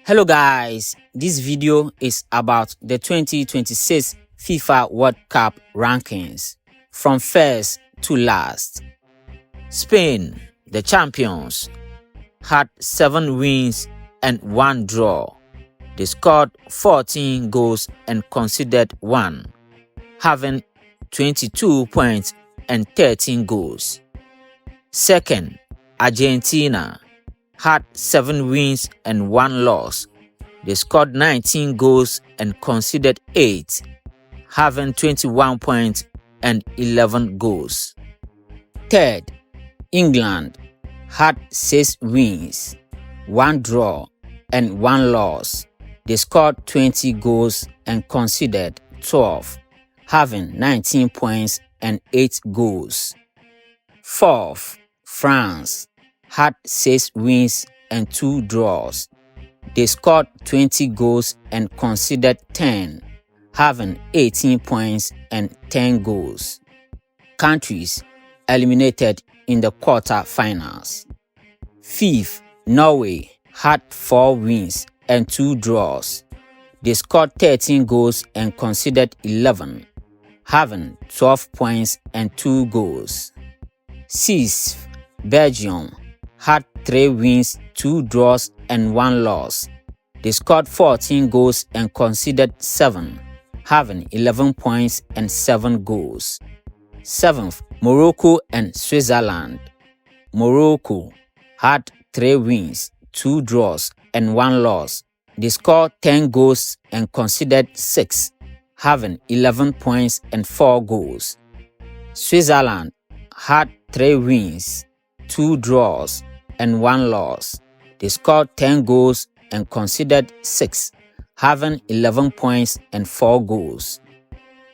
Hello guys, this video is about the 2026 FIFA World Cup rankings from first to last. Spain, the champions, had 7 wins and 1 draw. They scored 14 goals and conceded 1, having 22 points and 13 goals. Second, Argentina had 7 wins and 1 loss. They scored 19 goals and conceded 8, having 21 points and 11 goals. Third, England had 6 wins, 1 draw, and 1 loss. They scored 20 goals and conceded 12, having 19 points and 8 goals. Fourth, France had 6 wins and 2 draws. They scored 20 goals and conceded 10, having 18 points and 10 goals. Countries eliminated in the quarterfinals. Fifth, Norway had 4 wins and 2 draws. They scored 13 goals and conceded 11, having 12 points and 2 goals. Sixth, Belgium had 3 wins, 2 draws, and 1 loss. They scored 14 goals and conceded 7, having 11 points and 7 goals. Seventh, Morocco and Switzerland. Morocco had 3 wins, 2 draws, and 1 loss. They scored 10 goals and conceded 6, having 11 points and 4 goals. Switzerland had 3 wins, 2 draws, and 1 loss. They scored 10 goals and conceded 6, having 11 points and 4 goals.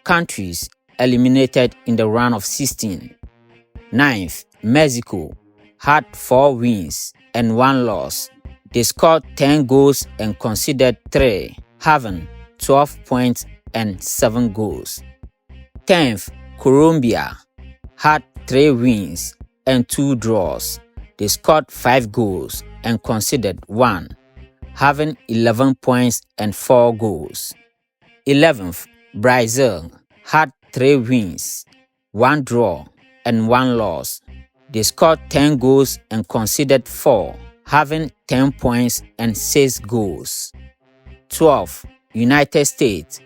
Countries eliminated in the round of 16. Ninth, Mexico had 4 wins and 1 loss. They scored 10 goals and conceded 3, having 12 points and 7 goals. 10th, Colombia had 3 wins and 2 draws. They scored 5 goals and conceded 1, having 11 points and 4 goals. 11th, Brazil had 3 wins, 1 draw, and 1 loss. They scored 10 goals and conceded 4, having 10 points and 6 goals. 12th, United States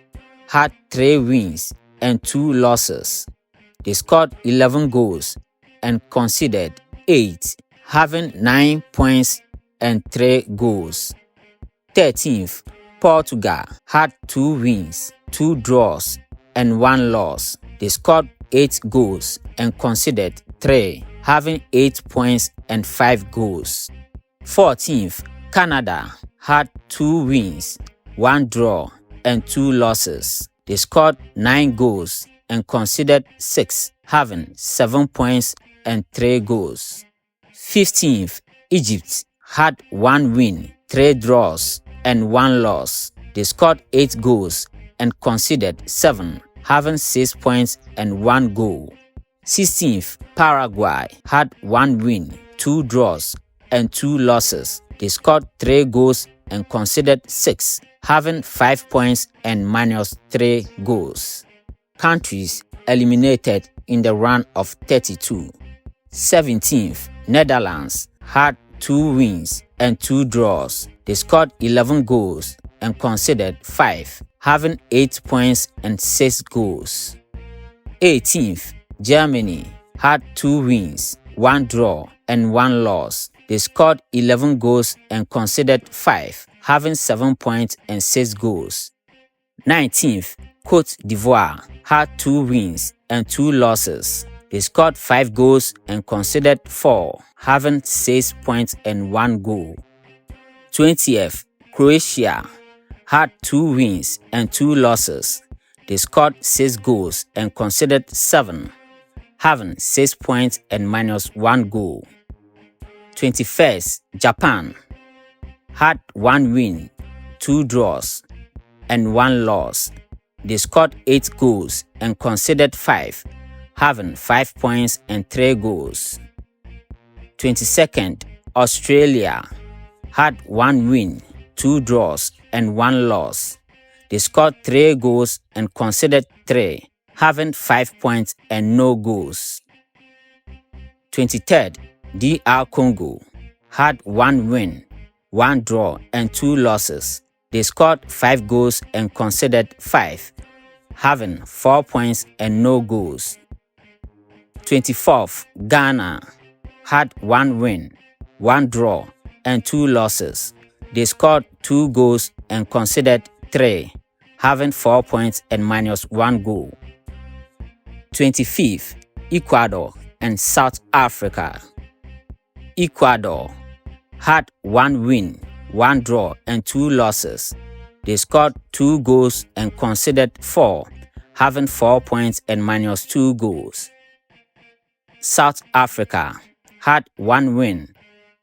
had 3 wins and 2 losses. They scored 11 goals and conceded 8, having 9 points and 3 goals. 13th, Portugal had 2 wins, 2 draws, and 1 loss. They scored 8 goals and conceded 3, having 8 points and 5 goals. 14th, Canada had 2 wins, 1 draw, and 2 losses. They scored 9 goals and conceded 6, having 7 points and 3 goals. 15th, Egypt had 1 win, 3 draws, and 1 loss. They scored 8 goals and conceded 7, having 6 points and 1 goal. 16th, Paraguay had 1 win, 2 draws, and 2 losses. They scored 3 goals and conceded 6, having 5 points and minus 3 goals. Countries eliminated in the round of 32. 17th, Netherlands had 2 wins and 2 draws. They scored 11 goals and conceded 5, having 8 points and 6 goals. 18th, Germany had 2 wins, 1 draw, and 1 loss. They scored 11 goals and conceded 5, having 7 points and 6 goals. 19th, Cote d'Ivoire had 2 wins and 2 losses. They scored 5 goals and conceded 4, having 6 points and 1 goal. 20th, Croatia had 2 wins and 2 losses. They scored 6 goals and conceded 7, having 6 points and minus 1 goal. 21st, Japan had 1 win, 2 draws, and 1 loss. They scored 8 goals and conceded 5, having 5 points and 3 goals. 22nd, Australia had 1 win, 2 draws and 1 loss. They scored 3 goals and conceded 3, having 5 points and no goals. 23rd, DR Congo had 1 win, 1 draw and 2 losses. They scored 5 goals and conceded 5, having 4 points and no goals. 24th, Ghana had 1 win, 1 draw and 2 losses. They scored 2 goals and conceded 3, having 4 points and -1 goal. 25th, Ecuador and South Africa. Ecuador had 1 win, 1 draw and 2 losses. They scored 2 goals and conceded 4, having 4 points and -2 goals. South Africa had 1 win,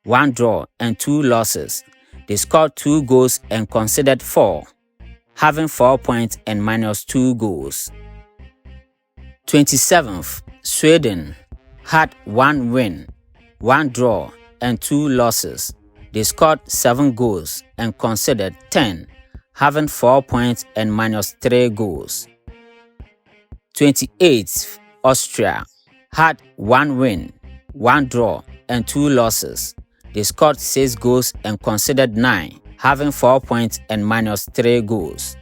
1 draw and 2 losses. They scored 2 goals and conceded 4, having 4 points and -2 goals. 27th, Sweden had 1 win, 1 draw and 2 losses. They scored 7 goals and conceded 10, having 4 points and -3 goals. 28th, Austria had 1 win, 1 draw and 2 losses. They scored 6 goals and conceded 9, having 4 points and -3 goals.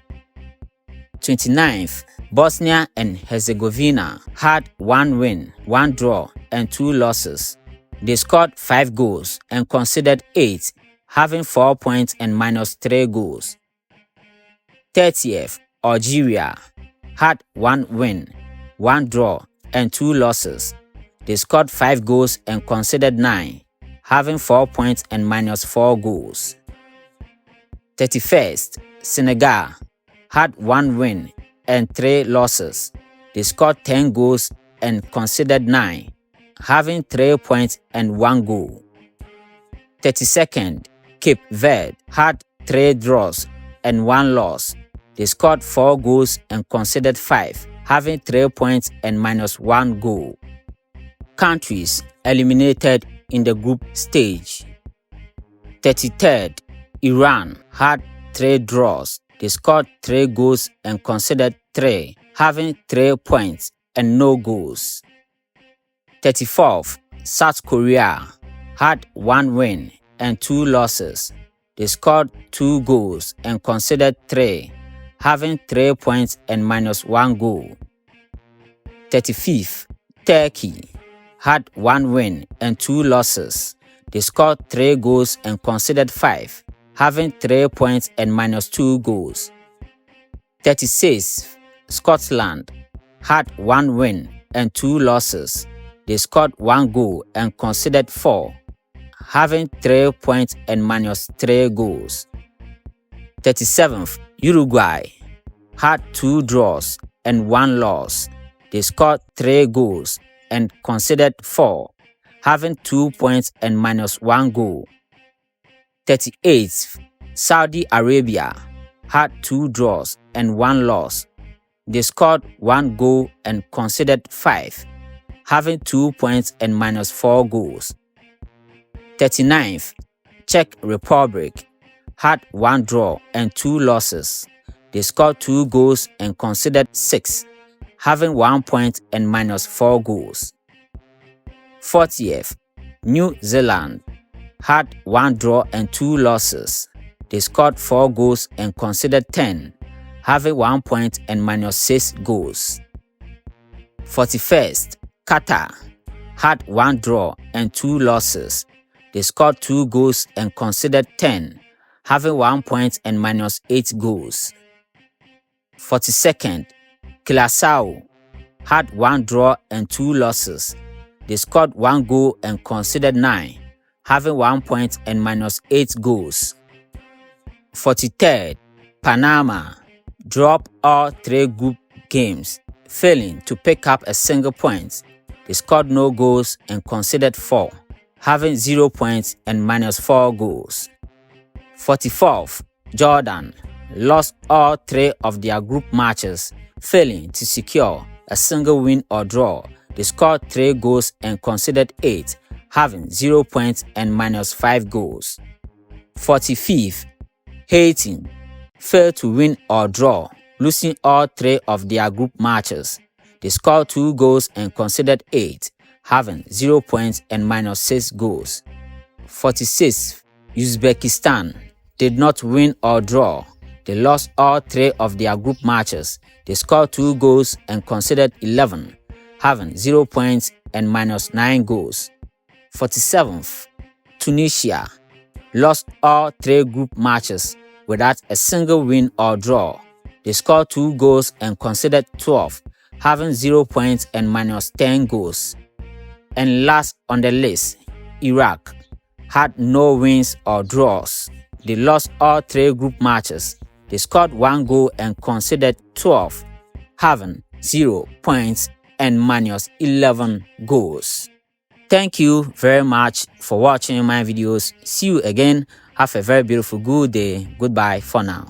29th, Bosnia and Herzegovina had 1 win, 1 draw and 2 losses. They scored 5 goals and conceded 8, having 4 points and -3 goals. 30th, Algeria had 1 win, 1 draw and 2 losses. They scored 5 goals and conceded 9, having 4 points and -4 goals. 31st, Senegal had 1 win and 3 losses. They scored 10 goals and conceded 9, having 3 points and 1 goal. 32nd, Cape Verde had 3 draws and 1 loss. They scored 4 goals and conceded 5, having 3 points and -1 goal. Countries eliminated in the group stage. 33rd, Iran had 3 draws. They scored 3 goals and conceded 3, having 3 points and no goals. 34th, South Korea had 1 win and 2 losses. They scored 2 goals and conceded 3, having 3 points and -1 goal. 35th, Turkey had 1 win and 2 losses. They scored 3 goals and conceded 5, having 3 points and -2 goals. 36th, Scotland had 1 win and 2 losses. They scored 1 goal and conceded 4, having 3 points and -3 goals. 37th, Uruguay had 2 draws and 1 loss. They scored 3 goals and conceded 4, having 2 points and -1 goal. 38th, Saudi Arabia had 2 draws and 1 loss. They scored 1 goal and conceded 5, having 2 points and -4 goals. 39th, Czech Republic had 1 draw and 2 losses. They scored 2 goals and conceded 6, having 1 point and -4 goals. 40th, New Zealand had 1 draw and 2 losses. They scored 4 goals and conceded 10, having 1 point and -6 goals. 41st, Qatar had 1 draw and 2 losses. They scored 2 goals and conceded 10, having 1 point and -8 goals. 42nd, Curaçao had 1 draw and 2 losses. They scored 1 goal and conceded 9, having 1 point and -8 goals. 43rd, Panama dropped all 3 group games, failing to pick up a single point. They scored no goals and conceded 4, having 0 points and -4 goals. 44th, Jordan lost all 3 of their group matches, failing to secure a single win or draw. They scored 3 goals and conceded 8, having 0 points and -5 goals. 45th, Haiti failed to win or draw, losing all 3 of their group matches. They scored 2 goals and conceded 8, having 0 points and -6 goals. 46. Uzbekistan did not win or draw. They lost all 3 of their group matches. They scored 2 goals and conceded 11, having 0 points and -9 goals. 47th. Tunisia lost all 3 group matches without a single win or draw. They scored 2 goals and conceded 12, having 0 points and -10 goals. And last on the list, Iraq had no wins or draws. They lost all 3 group matches. They scored 1 goal and conceded 12, having 0 points and -11 goals. Thank you very much for watching my videos. See you again. Have a very beautiful good day. Goodbye for now.